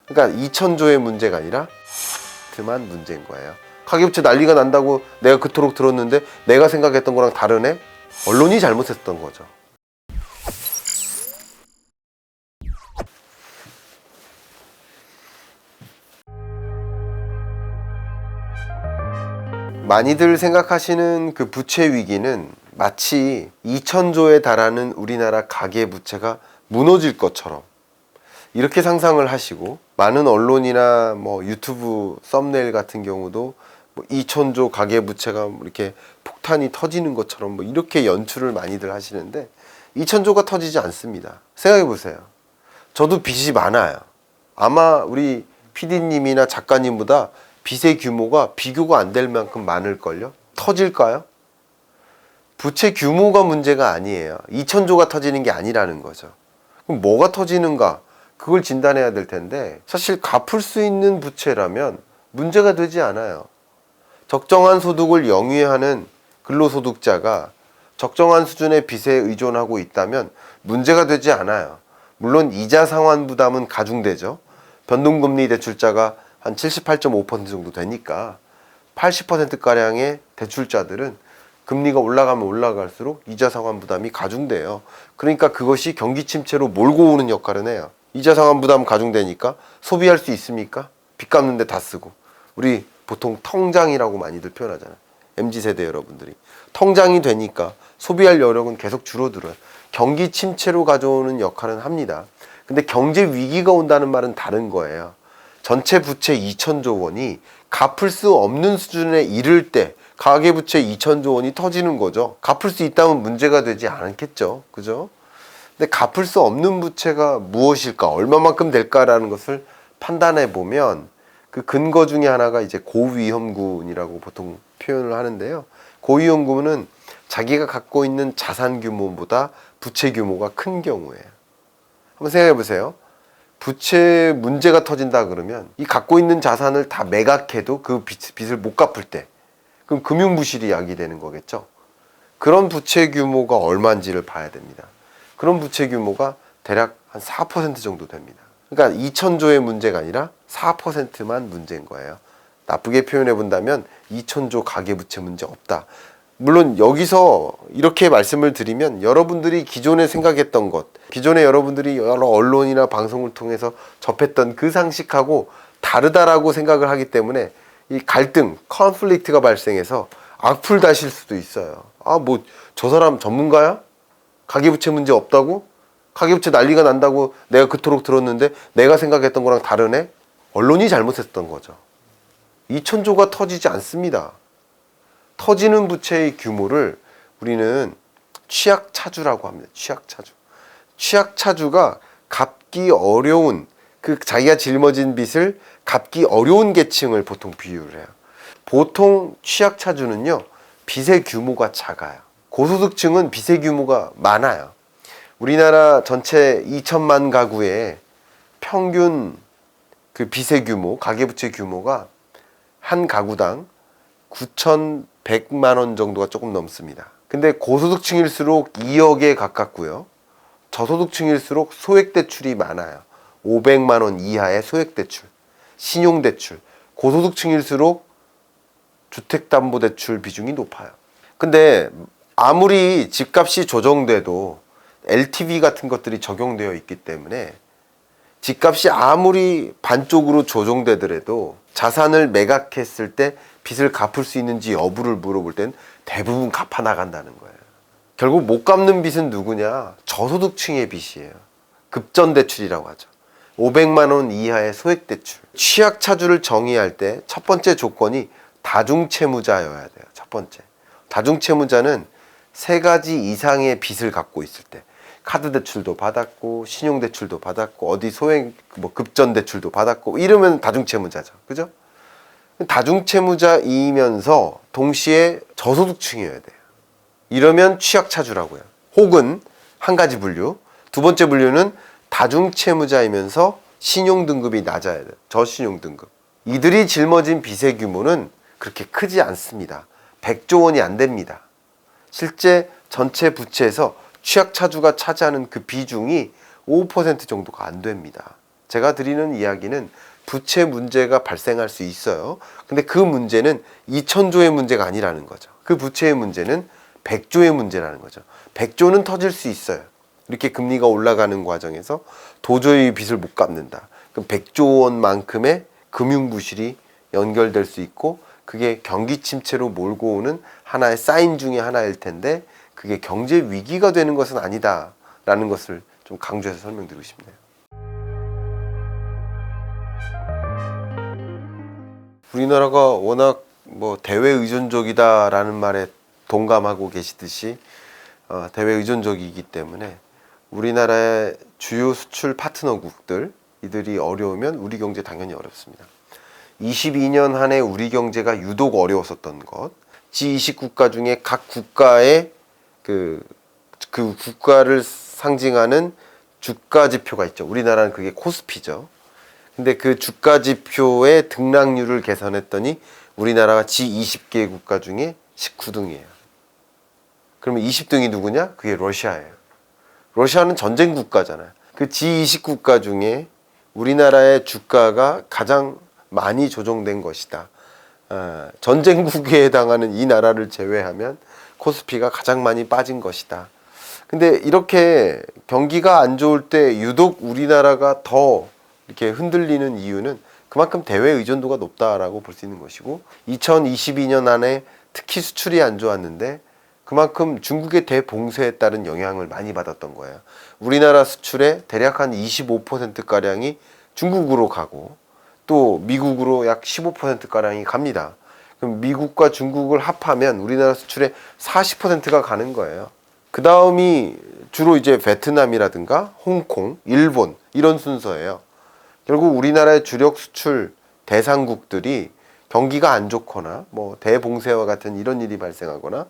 그러니까 2천조의 문제가 아니라 만 문제인 거예요. 가계부채 난리가 난다고 내가 그토록 들었는데 내가 생각했던 거랑 다르네? 언론이 잘못했던 거죠. 많이들 생각하시는 그 부채 위기는 마치 2천조에 달하는 우리나라 가계부채가 무너질 것처럼 이렇게 상상을 하시고, 많은 언론이나 뭐 유튜브 썸네일 같은 경우도 뭐 2천조 가계부채가 이렇게 폭탄이 터지는 것처럼 뭐 이렇게 연출을 많이들 하시는데, 2천조가 터지지 않습니다. 생각해 보세요. 저도 빚이 많아요. 아마 우리 PD님이나 작가님보다 빚의 규모가 비교가 안 될 만큼 많을걸요? 터질까요? 부채 규모가 문제가 아니에요. 2천조가 터지는 게 아니라는 거죠. 그럼 뭐가 터지는가? 그걸 진단해야 될 텐데, 사실 갚을 수 있는 부채라면 문제가 되지 않아요. 적정한 소득을 영위하는 근로소득자가 적정한 수준의 빚에 의존하고 있다면 문제가 되지 않아요. 물론 이자 상환 부담은 가중되죠. 변동금리 대출자가 한 78.5% 정도 되니까 80%가량의 대출자들은 금리가 올라가면 올라갈수록 이자 상환 부담이 가중돼요. 그러니까 그것이 경기 침체로 몰고 오는 역할을 해요. 이자 상환 부담 가중되니까 소비할 수 있습니까? 빚 갚는데 다 쓰고. 우리 보통 통장이라고 많이들 표현하잖아요. MZ세대 여러분들이. 통장이 되니까 소비할 여력은 계속 줄어들어요. 경기 침체로 가져오는 역할은 합니다. 근데 경제 위기가 온다는 말은 다른 거예요. 전체 부채 2천조 원이 갚을 수 없는 수준에 이를 때 가계부채 2천조 원이 터지는 거죠. 갚을 수 있다면 문제가 되지 않겠죠. 그죠? 근데 갚을 수 없는 부채가 무엇일까? 얼마만큼 될까라는 것을 판단해 보면 그 근거 중에 하나가 이제 고위험군이라고 보통 표현을 하는데요. 고위험군은 자기가 갖고 있는 자산 규모보다 부채 규모가 큰 경우예요. 한번 생각해 보세요. 부채 문제가 터진다 그러면 이 갖고 있는 자산을 다 매각해도 그 빚을 못 갚을 때, 그럼 금융부실이 야기되는 거겠죠. 그런 부채 규모가 얼마인지를 봐야 됩니다. 그런 부채 규모가 대략 한 4% 정도 됩니다. 그러니까 2천조의 문제가 아니라 4%만 문제인 거예요. 나쁘게 표현해 본다면 2천조 가계부채 문제 없다. 물론 여기서 이렇게 말씀을 드리면 여러분들이 기존에 생각했던 것, 기존에 여러분들이 여러 언론이나 방송을 통해서 접했던 그 상식하고 다르다라고 생각을 하기 때문에 이 갈등, 컨플릭트가 발생해서 악플 다실 수도 있어요. 아, 뭐 저 사람 전문가야? 가계부채 문제 없다고? 가계부채 난리가 난다고 내가 그토록 들었는데 내가 생각했던 거랑 다르네? 언론이 잘못했던 거죠. 2천조가 터지지 않습니다. 터지는 부채의 규모를 우리는 취약차주라고 합니다. 취약차주. 취약차주가 갚기 어려운, 그 자기가 짊어진 빚을 갚기 어려운 계층을 보통 비유를 해요. 보통 취약차주는요, 빚의 규모가 작아요. 고소득층은 빚의 규모가 많아요. 우리나라 전체 2천만 가구의 평균 그 빚의 규모, 가계부채 규모가 한 가구당 9,100만 원 정도가 조금 넘습니다. 근데 고소득층일수록 2억에 가깝고요. 저소득층일수록 소액대출이 많아요. 500만 원 이하의 소액대출, 신용대출. 고소득층일수록 주택담보대출 비중이 높아요. 근데 아무리 집값이 조정돼도 LTV 같은 것들이 적용되어 있기 때문에 집값이 아무리 반쪽으로 조정되더라도 자산을 매각했을 때 빚을 갚을 수 있는지 여부를 물어볼 땐 대부분 갚아 나간다는 거예요. 결국 못 갚는 빚은 누구냐? 저소득층의 빚이에요. 급전대출이라고 하죠. 500만 원 이하의 소액대출. 취약차주를 정의할 때 첫 번째 조건이 다중채무자여야 돼요. 첫 번째. 다중채무자는 세 가지 이상의 빚을 갖고 있을 때, 카드 대출도 받았고 신용대출도 받았고 어디 소액 뭐 급전대출도 받았고 이러면 다중채무자죠. 그죠? 다중채무자이면서 동시에 저소득층이어야 돼요. 이러면 취약차주라고요. 혹은 한 가지 분류, 두 번째 분류는 다중채무자이면서 신용등급이 낮아야 돼요. 저신용등급. 이들이 짊어진 빚의 규모는 그렇게 크지 않습니다. 100조 원이 안 됩니다. 실제 전체 부채에서 취약차주가 차지하는 그 비중이 5% 정도가 안 됩니다. 제가 드리는 이야기는 부채 문제가 발생할 수 있어요. 근데 그 문제는 2,000조의 문제가 아니라는 거죠. 그 부채의 문제는 100조의 문제라는 거죠. 100조는 터질 수 있어요. 이렇게 금리가 올라가는 과정에서 도저히 빚을 못 갚는다. 그럼 100조 원만큼의 금융부실이 연결될 수 있고 그게 경기 침체로 몰고 오는 하나의 사인 중에 하나일 텐데 그게 경제 위기가 되는 것은 아니다라는 것을 좀 강조해서 설명드리고 싶네요. 우리나라가 워낙 뭐 대외 의존적이다라는 말에 동감하고 계시듯이 대외 의존적이기 때문에 우리나라의 주요 수출 파트너국들 이들이 어려우면 우리 경제 당연히 어렵습니다. 22년 한 해 우리 경제가 유독 어려웠었던 것, G20 국가 중에 각 국가의 그 국가를 상징하는 주가 지표가 있죠. 우리나라는 그게 코스피죠. 근데 그 주가 지표의 등락률을 계산했더니 우리나라가 G20개 국가 중에 19등이에요. 그러면 20등이 누구냐? 그게 러시아예요. 러시아는 전쟁 국가잖아요. 그 G20 국가 중에 우리나라의 주가가 가장 많이 조정된 것이다. 전쟁국에 해당하는 이 나라를 제외하면 코스피가 가장 많이 빠진 것이다. 근데 이렇게 경기가 안 좋을 때 유독 우리나라가 더 이렇게 흔들리는 이유는 그만큼 대외 의존도가 높다라고 볼 수 있는 것이고 2022년 안에 특히 수출이 안 좋았는데 그만큼 중국의 대봉쇄에 따른 영향을 많이 받았던 거예요. 우리나라 수출의 대략 한 25%가량이 중국으로 가고 또 미국으로 약 15%가량이 갑니다. 그럼 미국과 중국을 합하면 우리나라 수출의 40%가 가는 거예요. 그 다음이 주로 이제 베트남이라든가 홍콩, 일본 이런 순서예요. 결국 우리나라의 주력 수출 대상국들이 경기가 안 좋거나 뭐 대봉쇄와 같은 이런 일이 발생하거나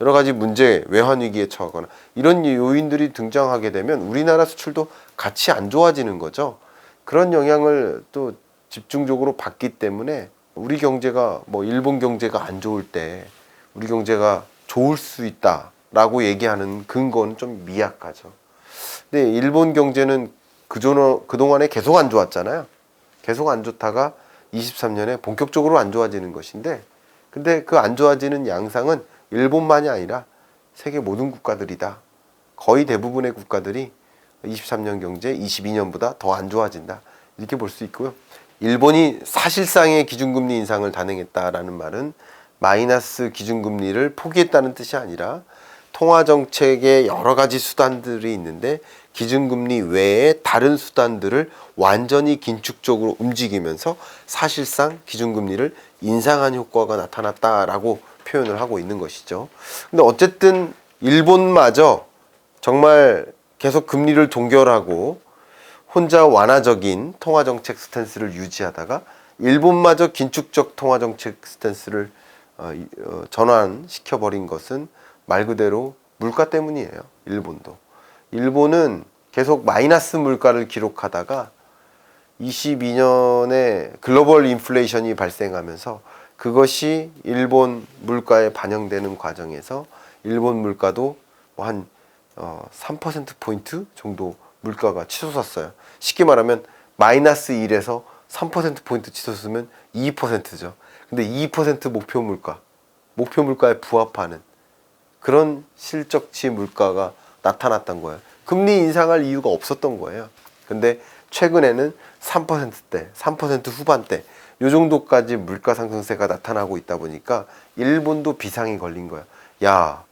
여러 가지 문제, 외환 위기에 처하거나 이런 요인들이 등장하게 되면 우리나라 수출도 같이 안 좋아지는 거죠. 그런 영향을 또 집중적으로 받기 때문에 우리 경제가 뭐 일본 경제가 안 좋을 때 우리 경제가 좋을 수 있다라고 얘기하는 근거는 좀 미약하죠. 근데 일본 경제는 그동안에 계속 안 좋았잖아요. 계속 안 좋다가 23년에 본격적으로 안 좋아지는 것인데 근데 그 안 좋아지는 양상은 일본만이 아니라 세계 모든 국가들이다. 거의 대부분의 국가들이 23년 경제 22년보다 더 안 좋아진다. 이렇게 볼 수 있고요. 일본이 사실상의 기준금리 인상을 단행했다라는 말은 마이너스 기준금리를 포기했다는 뜻이 아니라 통화정책의 여러 가지 수단들이 있는데 기준금리 외에 다른 수단들을 완전히 긴축적으로 움직이면서 사실상 기준금리를 인상한 효과가 나타났다라고 표현을 하고 있는 것이죠. 근데 어쨌든 일본마저 정말 계속 금리를 동결하고 혼자 완화적인 통화정책 스탠스를 유지하다가 일본마저 긴축적 통화정책 스탠스를 전환시켜버린 것은 말 그대로 물가 때문이에요. 일본은 계속 마이너스 물가를 기록하다가 22년에 글로벌 인플레이션이 발생하면서 그것이 일본 물가에 반영되는 과정에서 일본 물가도 한 3%포인트 정도 물가가 치솟았어요. 쉽게 말하면 마이너스 1에서 3%포인트 치솟으면 2%죠. 근데 2% 목표 물가에 부합하는 그런 실적치 물가가 나타났던 거예요. 금리 인상할 이유가 없었던 거예요. 근데 최근에는 3%대, 3% 후반대 요 정도까지 물가 상승세가 나타나고 있다 보니까 일본도 비상이 걸린 거야. 야,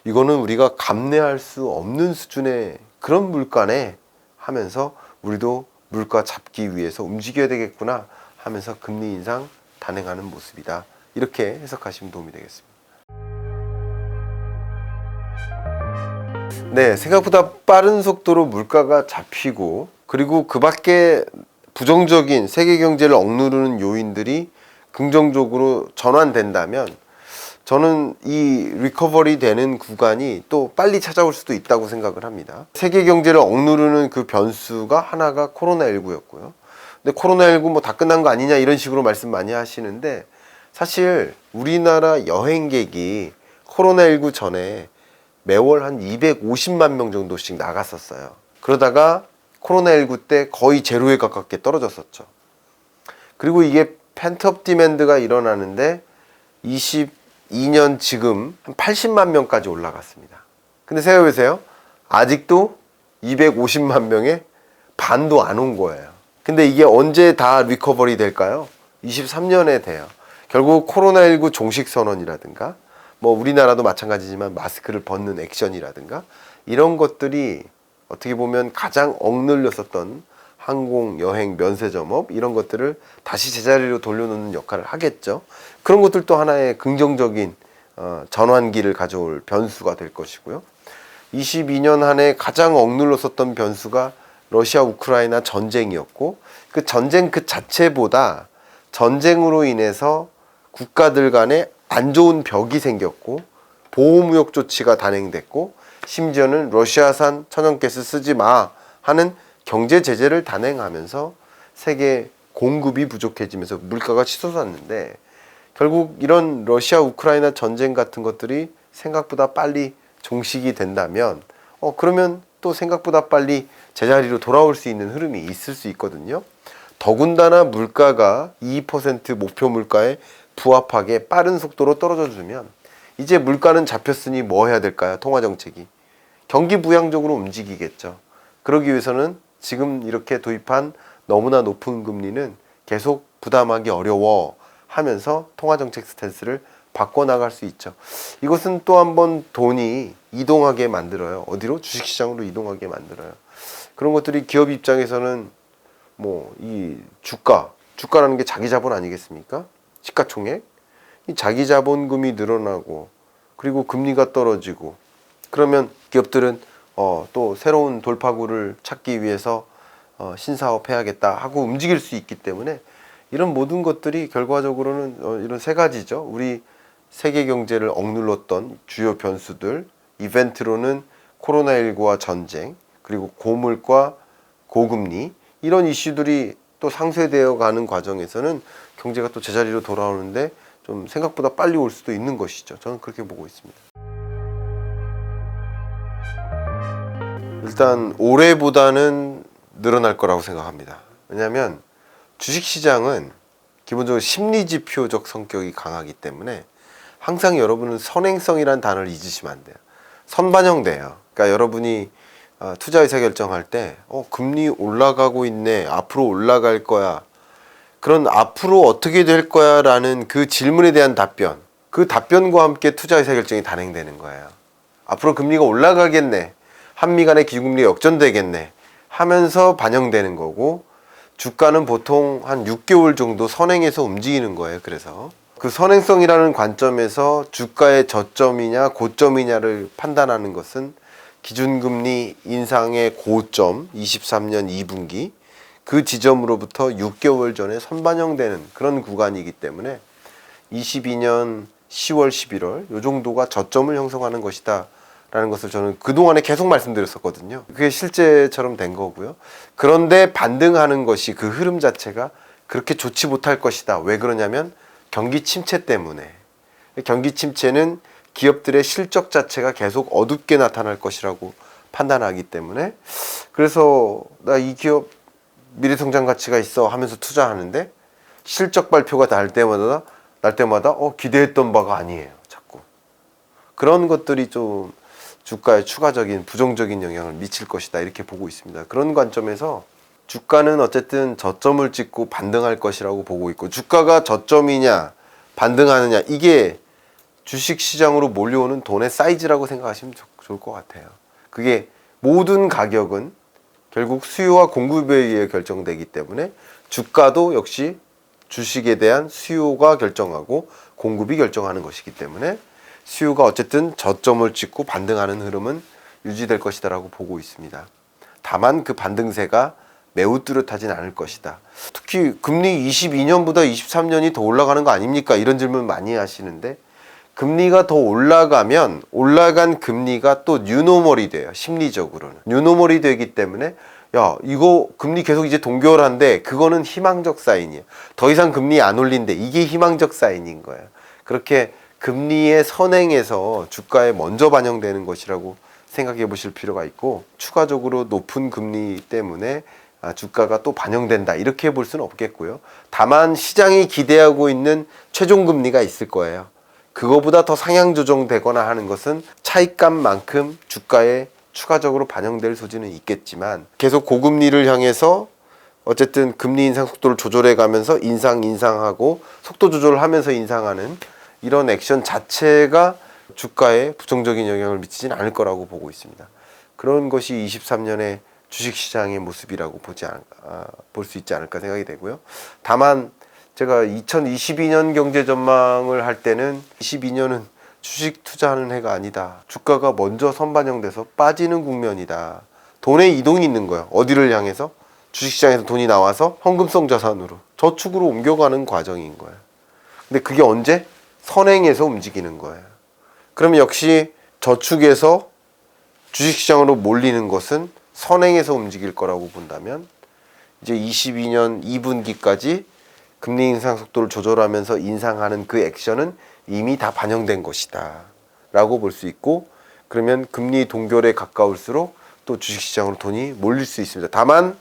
이거는 우리가 감내할 수 없는 수준의 그런 물가네 하면서 우리도 물가 잡기 위해서 움직여야 되겠구나 하면서 금리 인상 단행하는 모습이다. 이렇게 해석하시면 도움이 되겠습니다. 네, 생각보다 빠른 속도로 물가가 잡히고 그리고 그 밖에 부정적인 세계 경제를 억누르는 요인들이 긍정적으로 전환된다면 저는 이 리커버리 되는 구간이 또 빨리 찾아올 수도 있다고 생각을 합니다. 세계 경제를 억누르는 그 변수가 하나가 코로나19였고요. 근데 코로나19 뭐 다 끝난 거 아니냐 이런 식으로 말씀 많이 하시는데 사실 우리나라 여행객이 코로나19 전에 매월 한 250만 명 정도씩 나갔었어요. 그러다가 코로나19 때 거의 제로에 가깝게 떨어졌었죠. 그리고 이게 펜트업 디맨드가 일어나는데 22년 지금 한 80만 명까지 올라갔습니다. 근데 생각해보세요. 아직도 250만 명에 반도 안 온 거예요. 근데 이게 언제 다 리커버리 될까요? 23년에 돼요. 결국 코로나19 종식 선언이라든가 뭐 우리나라도 마찬가지지만 마스크를 벗는 액션이라든가 이런 것들이 어떻게 보면 가장 억눌렸었던 항공, 여행, 면세점업 이런 것들을 다시 제자리로 돌려놓는 역할을 하겠죠. 그런 것들도 하나의 긍정적인 전환기를 가져올 변수가 될 것이고요. 22년 한 해 가장 억눌렀었던 변수가 러시아 우크라이나 전쟁이었고 그 전쟁 그 자체보다 전쟁으로 인해서 국가들 간에 안 좋은 벽이 생겼고 보호무역 조치가 단행됐고 심지어는 러시아산 천연가스 쓰지 마 하는 경제 제재를 단행하면서 세계 공급이 부족해지면서 물가가 치솟았는데 결국 이런 러시아 우크라이나 전쟁 같은 것들이 생각보다 빨리 종식이 된다면 그러면 또 생각보다 빨리 제자리로 돌아올 수 있는 흐름이 있을 수 있거든요. 더군다나 물가가 2% 목표 물가에 부합하게 빠른 속도로 떨어져 주면 이제 물가는 잡혔으니 뭐 해야 될까요? 통화정책이 경기 부양적으로 움직이겠죠. 그러기 위해서는 지금 이렇게 도입한 너무나 높은 금리는 계속 부담하기 어려워 하면서 통화정책 스탠스를 바꿔나갈 수 있죠. 이것은 또 한 번 돈이 이동하게 만들어요. 어디로? 주식시장으로 이동하게 만들어요. 그런 것들이 기업 입장에서는 뭐 이 주가라는 게 자기 자본 아니겠습니까? 시가총액. 이 자기 자본금이 늘어나고 그리고 금리가 떨어지고 그러면 기업들은 또 새로운 돌파구를 찾기 위해서 신사업 해야겠다 하고 움직일 수 있기 때문에 이런 모든 것들이 결과적으로는 이런 세 가지죠. 우리 세계 경제를 억눌렀던 주요 변수들, 이벤트로는 코로나19와 전쟁, 그리고 고물가, 고금리 이런 이슈들이 또 상쇄되어 가는 과정에서는 경제가 또 제자리로 돌아오는데 좀 생각보다 빨리 올 수도 있는 것이죠. 저는 그렇게 보고 있습니다. 일단 올해보다는 늘어날 거라고 생각합니다. 왜냐하면 주식시장은 기본적으로 심리지표적 성격이 강하기 때문에 항상 여러분은 선행성이라는 단어를 잊으시면 안 돼요. 선반영돼요. 그러니까 여러분이 투자 의사결정할 때 금리 올라가고 있네, 앞으로 올라갈 거야, 그런 앞으로 어떻게 될 거야 라는 그 질문에 대한 답변, 그 답변과 함께 투자 의사결정이 단행되는 거예요. 앞으로 금리가 올라가겠네, 한미 간의 기준금리 역전되겠네 하면서 반영되는 거고, 주가는 보통 한 6개월 정도 선행해서 움직이는 거예요. 그래서 그 선행성이라는 관점에서 주가의 저점이냐 고점이냐를 판단하는 것은 기준금리 인상의 고점 23년 2분기 그 지점으로부터 6개월 전에 선반영되는 그런 구간이기 때문에 22년 10월 11월 요 정도가 저점을 형성하는 것이다 라는 것을 저는 그동안에 계속 말씀드렸었거든요. 그게 실제처럼 된 거고요. 그런데 반등하는 것이 그 흐름 자체가 그렇게 좋지 못할 것이다. 왜 그러냐면 경기 침체 때문에. 경기 침체는 기업들의 실적 자체가 계속 어둡게 나타날 것이라고 판단하기 때문에, 그래서 나 이 기업 미래성장 가치가 있어 하면서 투자하는데 실적 발표가 날 때마다 기대했던 바가 아니에요. 자꾸 그런 것들이 좀 주가에 추가적인 부정적인 영향을 미칠 것이다 이렇게 보고 있습니다. 그런 관점에서 주가는 어쨌든 저점을 찍고 반등할 것이라고 보고 있고, 주가가 저점이냐 반등하느냐 이게 주식시장으로 몰려오는 돈의 사이즈라고 생각하시면 좋을 것 같아요. 그게 모든 가격은 결국 수요와 공급에 의해 결정되기 때문에 주가도 역시 주식에 대한 수요가 결정하고 공급이 결정하는 것이기 때문에 수요가 어쨌든 저점을 찍고 반등하는 흐름은 유지될 것이다 라고 보고 있습니다. 다만 그 반등세가 매우 뚜렷하진 않을 것이다. 특히 금리 22년보다 23년이 더 올라가는 거 아닙니까? 이런 질문 많이 하시는데, 금리가 더 올라가면 올라간 금리가 또 뉴노멀이 돼요. 심리적으로는 뉴노멀이 되기 때문에 이거 금리 계속 이제 동결한데 그거는 희망적 사인이에요. 더 이상 금리 안 올린대, 이게 희망적 사인인 거예요. 그렇게 금리의 선행에서 주가에 먼저 반영되는 것이라고 생각해 보실 필요가 있고, 추가적으로 높은 금리 때문에 주가가 또 반영된다 이렇게 볼 수는 없겠고요. 다만 시장이 기대하고 있는 최종금리가 있을 거예요. 그거보다 더 상향 조정되거나 하는 것은 차익값만큼 주가에 추가적으로 반영될 소지는 있겠지만, 계속 고금리를 향해서 어쨌든 금리 인상 속도를 조절해 가면서 인상하고 속도 조절을 하면서 인상하는 이런 액션 자체가 주가에 부정적인 영향을 미치진 않을 거라고 보고 있습니다. 그런 것이 23년의 주식시장의 모습이라고 볼 수 있지 않을까 생각이 되고요. 다만 제가 2022년 경제 전망을 할 때는 22년은 주식 투자하는 해가 아니다. 주가가 먼저 선반영돼서 빠지는 국면이다. 돈의 이동이 있는 거예요. 어디를 향해서? 주식시장에서 돈이 나와서 현금성 자산으로, 저축으로 옮겨가는 과정인 거예요. 근데 그게 언제? 선행해서 움직이는 거예요. 그러면 역시 저축에서 주식시장으로 몰리는 것은 선행해서 움직일 거라고 본다면, 이제 22년 2분기까지 금리 인상 속도를 조절하면서 인상하는 그 액션은 이미 다 반영된 것이다 라고 볼 수 있고, 그러면 금리 동결에 가까울수록 또 주식시장으로 돈이 몰릴 수 있습니다. 다만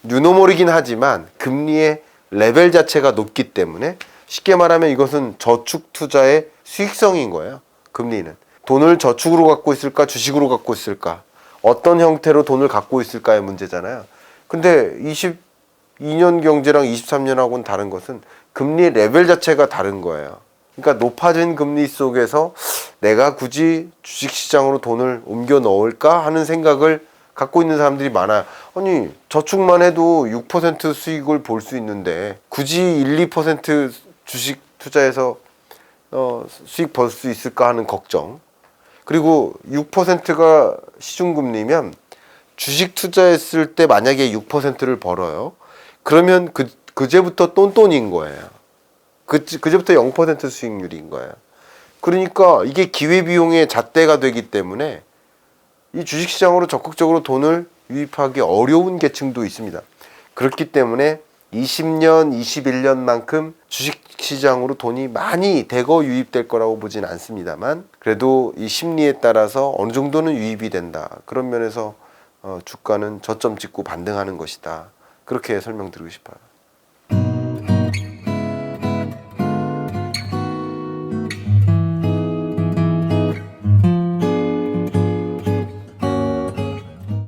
뉴노멀이긴 하지만 금리의 레벨 자체가 높기 때문에, 쉽게 말하면 이것은 저축 투자의 수익성인 거예요. 금리는 돈을 저축으로 갖고 있을까 주식으로 갖고 있을까, 어떤 형태로 돈을 갖고 있을까의 문제잖아요. 근데 22년 경제랑 23년하고는 다른 것은 금리 레벨 자체가 다른 거예요. 그러니까 높아진 금리 속에서 내가 굳이 주식시장으로 돈을 옮겨 넣을까 하는 생각을 갖고 있는 사람들이 많아요. 아니, 저축만 해도 6% 수익을 볼 수 있는데 굳이 1, 2% 주식 투자해서 수익 벌 수 있을까 하는 걱정. 그리고 6%가 시중금리면 주식 투자했을 때 만약에 6%를 벌어요. 그러면 그제부터 똔똔인 거예요. 그제부터 0% 수익률인 거예요. 그러니까 이게 기회비용의 잣대가 되기 때문에 이 주식시장으로 적극적으로 돈을 유입하기 어려운 계층도 있습니다. 그렇기 때문에 20년, 21년만큼 주식시장으로 돈이 많이 대거 유입될 거라고 보진 않습니다만, 그래도 이 심리에 따라서 어느 정도는 유입이 된다. 그런 면에서 주가는 저점 찍고 반등하는 것이다. 그렇게 설명드리고 싶어요.